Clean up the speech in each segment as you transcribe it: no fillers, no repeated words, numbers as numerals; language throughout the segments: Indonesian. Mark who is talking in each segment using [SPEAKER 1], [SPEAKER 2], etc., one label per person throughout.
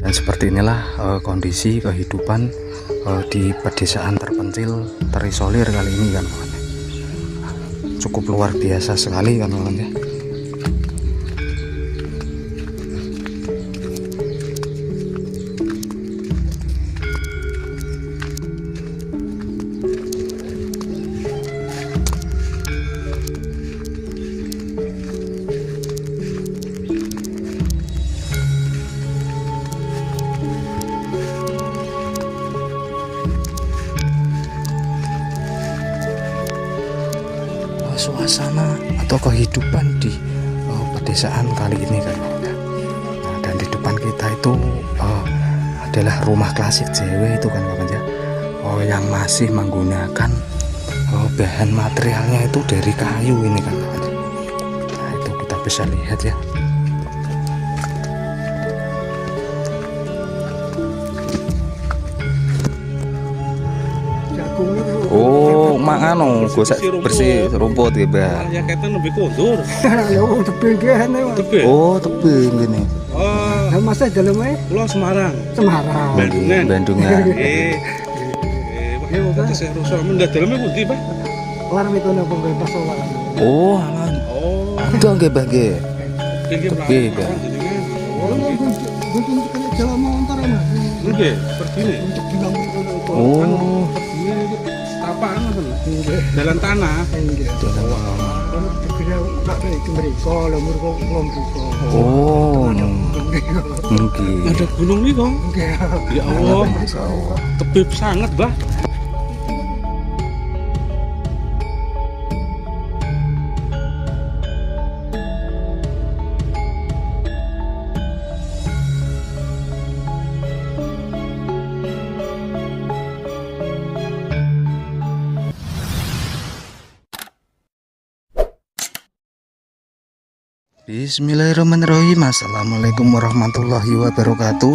[SPEAKER 1] Dan seperti inilah kondisi kehidupan di pedesaan terpencil terisolir kali ini kan kawan. Cukup luar biasa sekali kan kawan ya. Suasana atau kehidupan di pedesaan kali ini kan. Nah, dan di depan kita itu adalah rumah klasik JW itu kan kawan ya, yang masih menggunakan bahan materialnya itu dari kayu ini kan kawan. Nah itu kita bisa lihat ya. Oh, makano gosek bersih rumput ya, Mbak.
[SPEAKER 2] Ya ketan lebih kondur.
[SPEAKER 3] Ya wong tebing kene.
[SPEAKER 1] Oh, tebing gini.
[SPEAKER 3] Oh, masa daleme
[SPEAKER 2] Pulau Semarang.
[SPEAKER 3] Semarang.
[SPEAKER 2] Bandungan.
[SPEAKER 1] Bandungan.
[SPEAKER 2] Ya udah saya rusak mendak daleme pundi, Pak?
[SPEAKER 3] Larang itu nang bebas wae.
[SPEAKER 1] Oh, alah.
[SPEAKER 2] Oh,
[SPEAKER 1] Itu nggih, Mbak nggih.
[SPEAKER 2] tebing
[SPEAKER 1] Mbak.
[SPEAKER 3] Oh, gunting kene jalan motor ana.
[SPEAKER 2] Nggih, begini.
[SPEAKER 3] Untuk bilang itu.
[SPEAKER 1] Oh,
[SPEAKER 2] Ini tapaan apa? Jalan tanah.
[SPEAKER 1] oh, mungkin.
[SPEAKER 2] Ada gunung nih, Kong. Ya Allah, tebing sangat, Bah.
[SPEAKER 1] Bismillahirrahmanirrahim. Assalamualaikum warahmatullahi wabarakatuh.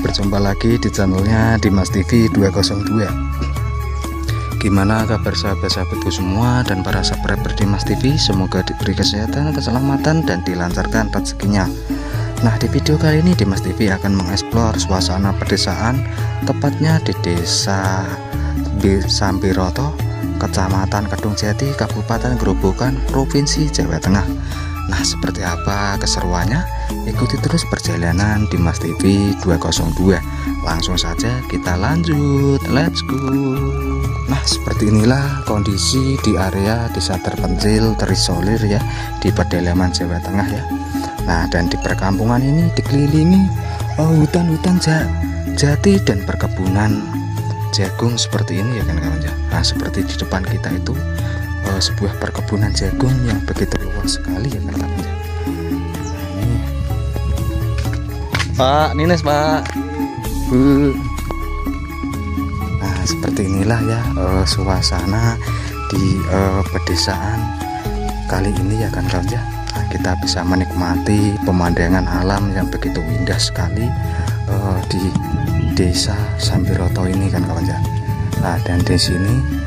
[SPEAKER 1] Berjumpa lagi di channelnya Dimas TV 202. Gimana kabar sahabat-sahabatku semua dan para subscriber Dimas TV? Semoga diberi kesehatan, keselamatan, dan dilancarkan rezekinya. Nah, di video kali ini Dimas TV akan mengeksplor suasana pedesaan, tepatnya di desa Sambiroto, Kecamatan Kedungjati, Kabupaten Grobogan, Provinsi Jawa Tengah. Nah, seperti apa keseruannya? Ikuti terus perjalanan Dimas TV 202. Langsung saja kita lanjut, let's go. Nah, seperti inilah kondisi di area desa terpencil terisolir ya, di pedalaman Jawa Tengah ya. Nah, dan di perkampungan ini dikelilingi hutan-hutan jati dan perkebunan jagung seperti ini ya kan kawan ya. Nah, seperti di depan kita itu sebuah perkebunan jagung yang begitu luas sekali ya kan kawan ya. Ini Pak Nines, Pak Bu. Nah, seperti inilah ya suasana di pedesaan kali ini ya kan kawan ya. Nah, kita bisa menikmati pemandangan alam yang begitu indah sekali di desa Sambiroto ini kan kawan ya. Nah, dan di sini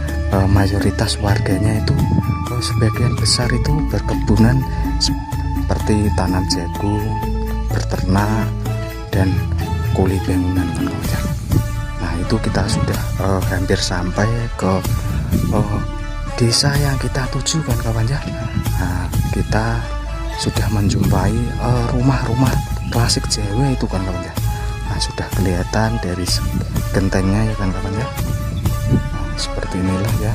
[SPEAKER 1] mayoritas warganya itu sebagian besar itu berkebunan seperti tanam jagung, berternak, dan kuli bangunan kan kawan ya. Nah, itu kita sudah hampir sampai ke desa yang kita tuju kan kawan ya. Nah, kita sudah menjumpai rumah-rumah klasik Jawa itu kan kawan ya. Nah, sudah kelihatan dari gentengnya ya kan kawan ya. Nah, seperti inilah ya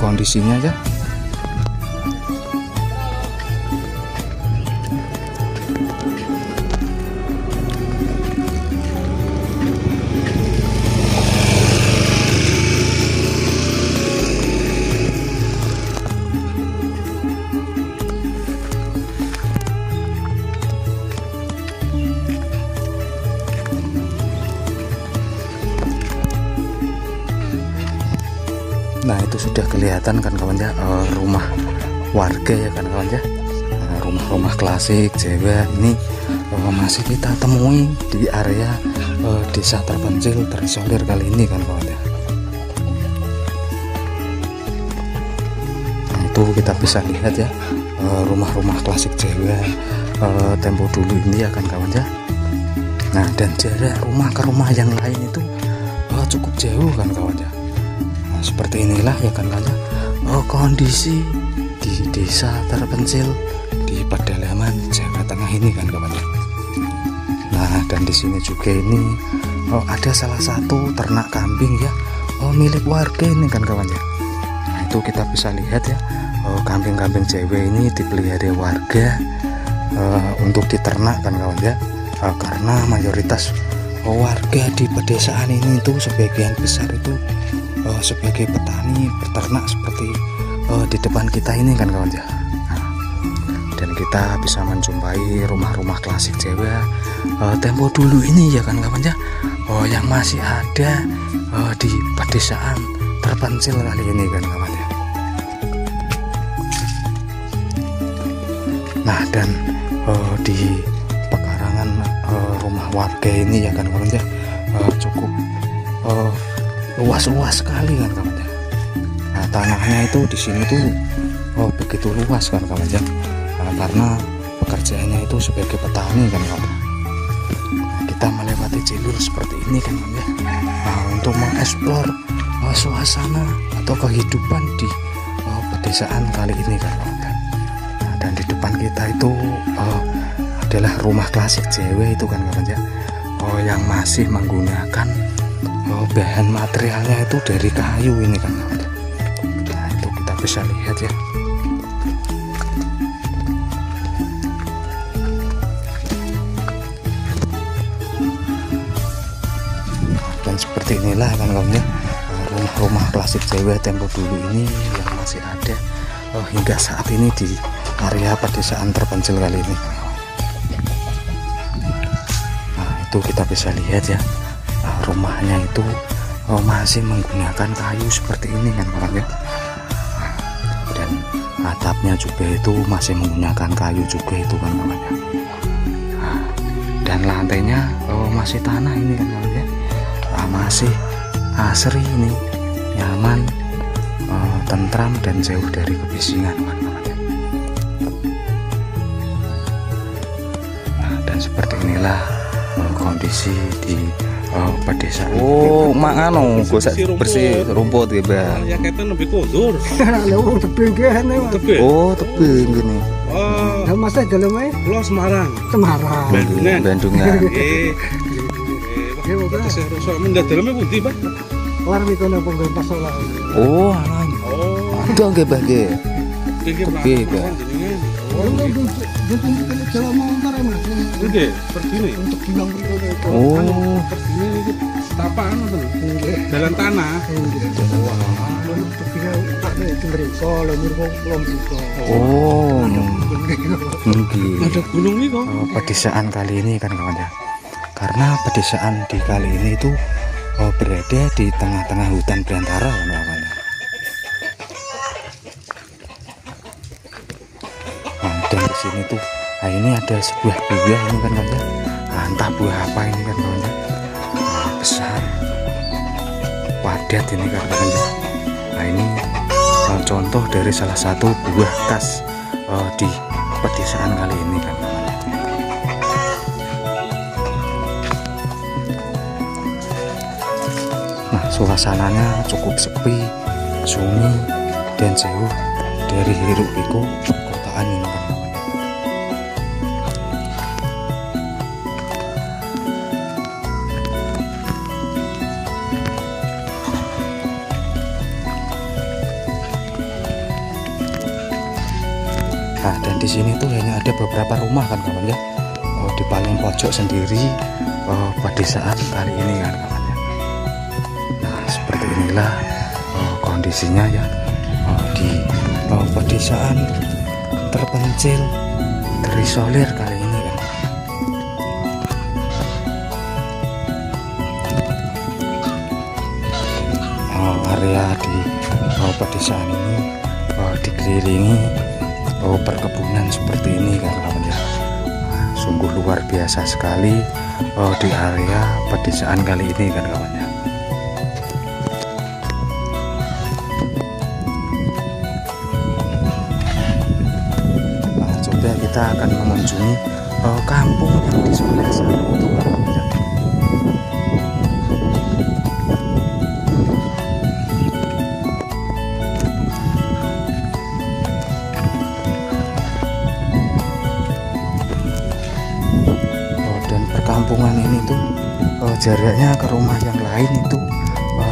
[SPEAKER 1] kondisinya ya. Nah, itu sudah kelihatan kan kawan ya, rumah warga ya kan kawan ya. Nah, rumah-rumah klasik Jawa ini masih kita temui di area desa terpencil terisolir kali ini kan kawan ya. Nah, itu kita bisa lihat ya rumah-rumah klasik Jawa tempo dulu ini ya kan kawan ya. Nah, dan jarak rumah ke rumah yang lain itu cukup jauh kan kawan ya. Nah, seperti inilah ya kan kawan ya, kondisi di desa terpencil di pedalaman Jawa Tengah ini kan kawan ya. Nah, dan di sini juga ini ada salah satu ternak kambing ya, milik warga ini kan kawan ya. Nah, itu kita bisa lihat ya, kambing-kambing Jawa ini dipelihara warga untuk diternak kan kawan ya. Karena mayoritas warga di pedesaan ini itu sebagian besar itu sebagai petani peternak seperti di depan kita ini kan kawan ya. Nah, dan kita bisa menjumpai rumah-rumah klasik Jawa tempo dulu ini ya kan kawan ya, yang masih ada di pedesaan terpencil kali ini kan kawan ya. Nah, dan di pekarangan rumah warga ini ya kan kawan ya, cukup luas-luas sekali kan kawan ya. Nah, tanahnya itu di sini tuh begitu luas kan kawan ya, karena pekerjaannya itu sebagai petani kan kawan. Kita melewati jalur seperti ini kan kawan ya, untuk mengeksplor suasana atau kehidupan di pedesaan kali ini kan kawan ya. Nah, dan di depan kita itu adalah rumah klasik Jawa itu kan kawan ya, yang masih menggunakan bahan materialnya itu dari kayu ini kan kawan ya. Nah, itu kita bisa lihat ya. Dan seperti inilah kan kawan ya, rumah-rumah klasik Jawa tempo dulu ini yang masih ada hingga saat ini di area pedesaan terpencil kali ini. Nah, itu kita bisa lihat ya, rumahnya itu masih menggunakan kayu seperti ini kan kawan ya. Dan atapnya juga itu masih menggunakan kayu juga itu kan kawan ya. Nah, dan lantainya masih tanah ini kan kawan ya. Masih asri ini, nyaman, tentram dan jauh dari kebisingan kan kawan ya. Nah, dan seperti inilah kondisi di pedesaan. Mangano bersih rumput ya bang.
[SPEAKER 2] Ya kita lebih kotor.
[SPEAKER 3] Ada orang tebing kan ya.
[SPEAKER 2] Tebing.
[SPEAKER 1] Tebing gini.
[SPEAKER 3] Nah, masa dalamnya
[SPEAKER 2] Pulau Semarang.
[SPEAKER 3] Semarang.
[SPEAKER 2] Ya
[SPEAKER 1] Bandungan.
[SPEAKER 2] udah saya mendat dalamnya putih Pak.
[SPEAKER 3] Warmi kono penggon pasola.
[SPEAKER 1] Aman. Itu nggih Mbah nggih.
[SPEAKER 2] Pinggir
[SPEAKER 1] Tebing, Pak.
[SPEAKER 3] Bukan jalan montor ya mas.
[SPEAKER 2] Oke, seperti ini.
[SPEAKER 3] Untuk bilang berikutnya itu.
[SPEAKER 2] Seperti ini tapaan atau jalan tanah. Ada gunung nih kok.
[SPEAKER 1] Pedesaan kali ini kan kawan ya. Karena pedesaan di kali ini itu berada di tengah-tengah hutan belantara kan kawan ya. Dan di sini tuh, ini ada sebuah buah ini kan kawan ya. Entah buah apa ini kan kawan ya. Besar, padat ini kan kawan ya. Nah, ini contoh dari salah satu buah khas di pedesaan kali ini kan kawan ya. Nah, suasananya cukup sepi, sunyi dan jauh dari hiruk pikuk perkotaan ini kan kawan ya. Nah, dan di sini tuh hanya ada beberapa rumah kan kawan ya. Di paling pojok sendiri pedesaan kali ini kan kawan ya. Nah, seperti inilah kondisinya ya di pedesaan terpencil terisolir kali ini kan. Area di pedesaan ini dikelilingi perkebunan seperti ini kan kawan ya. Sungguh luar biasa sekali di area pedesaan kali ini kan kawan ya. Nah, coba kita akan mengunjungi kampung yang di sebelah sana itu kan kawan ya. ini tuh jaraknya ke rumah yang lain itu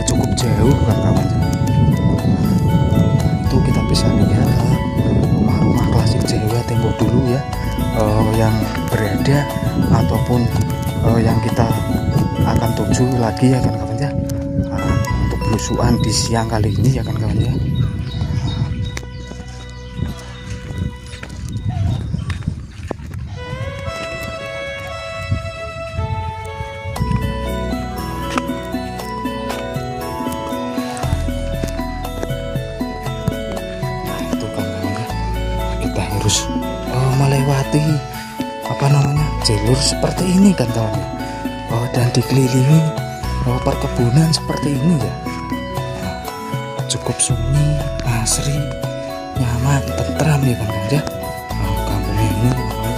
[SPEAKER 1] cukup jauh kan kawan. Itu kita bisa lihat rumah-rumah klasik Jawa tempo dulu ya, yang berada ataupun yang kita akan tuju lagi ya kan kawan ya, untuk belusuan di siang kali ini ya kan kawan ya. Kita harus melewati jalur seperti ini kan kawan ya, dan dikelilingi perkebunan seperti ini ya. Cukup sunyi, asri, nyaman, tentram ya kan kawan ya, kampungnya ini kawan.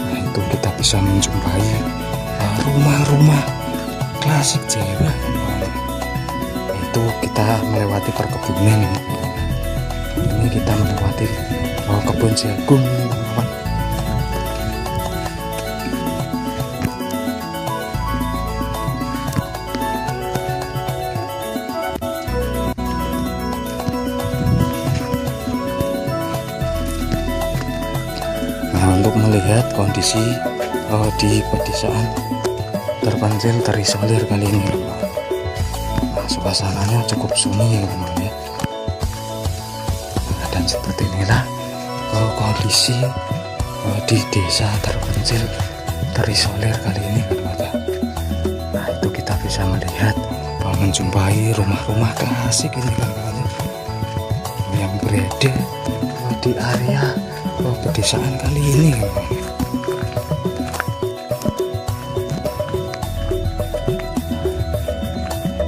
[SPEAKER 1] Nah itu kita bisa menjumpai rumah-rumah klasik Jawa kan kawan. Itu kita melewati perkebunan ini, kita melewati kebun jagung ini kawan. Nah untuk melihat kondisi di pedesaan terpencil terisolir kali ini, nah, suasananya cukup sunyi ya teman ya. Nah, dan seperti inilah kondisi di desa terpencil terisolir kali ini kan ya. Nah itu kita bisa melihat menjumpai rumah-rumah klasik ini kan ya, yang berada di area pedesaan kali ini kan.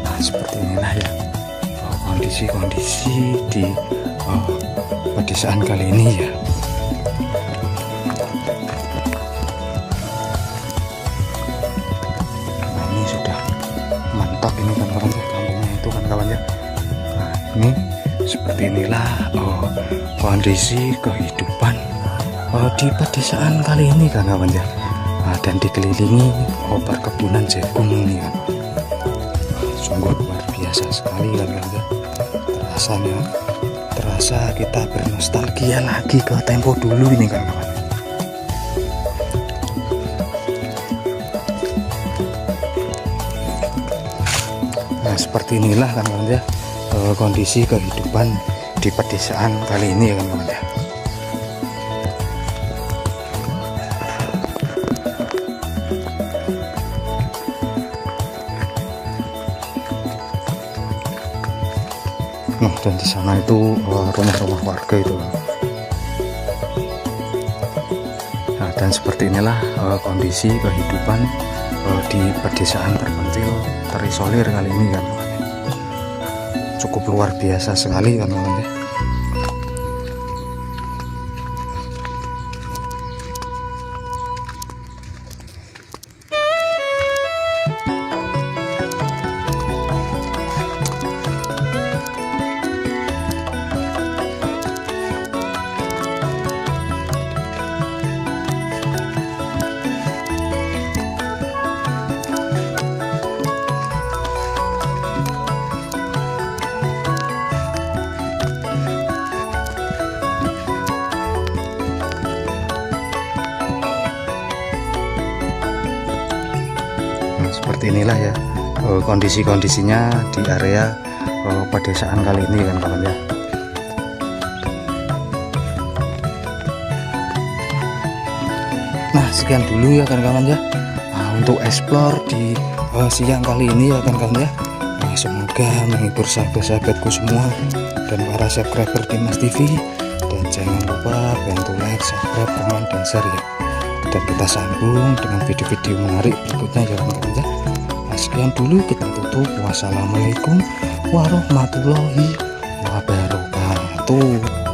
[SPEAKER 1] Nah seperti inilah ya kondisi-kondisi di pedesaan kali ini ya. Nah ini sudah mentok ini kan kawan ya, kampungnya itu kan kawan ya. Nah ini seperti inilah kondisi kehidupan di pedesaan kali ini kan kawan ya. Nah, dan dikelilingi perkebunan jagung ini kan. Sungguh luar biasa sekali kan kawan ya. Terasa kita bernostalgia lagi ke tempo dulu ini kan kawan. Nah seperti inilah kan kawan ya, kondisi kehidupan di pedesaan kali ini ya kan kawan ya. Nah dan di sana itu rumah-rumah warga itu. Nah dan seperti inilah kondisi kehidupan di pedesaan terpencil terisolir kali ini kan. Cukup luar biasa sekali kan kawan ya. Seperti inilah ya kondisi-kondisinya di area pedesaan kali ini kan kawan ya. Nah sekian dulu ya kan kawan ya, untuk explore di siang kali ini ya kan kawan ya. Semoga menghibur sahabat-sahabatku semua dan para subscriber Dimas TV, dan jangan lupa bantu like, subscribe, komen, dan share ya. Dan kita sambung dengan video-video menarik berikutnya ya kawan ya. Nah, sekian dulu, kita tutup. Wassalamualaikum warahmatullahi wabarakatuh.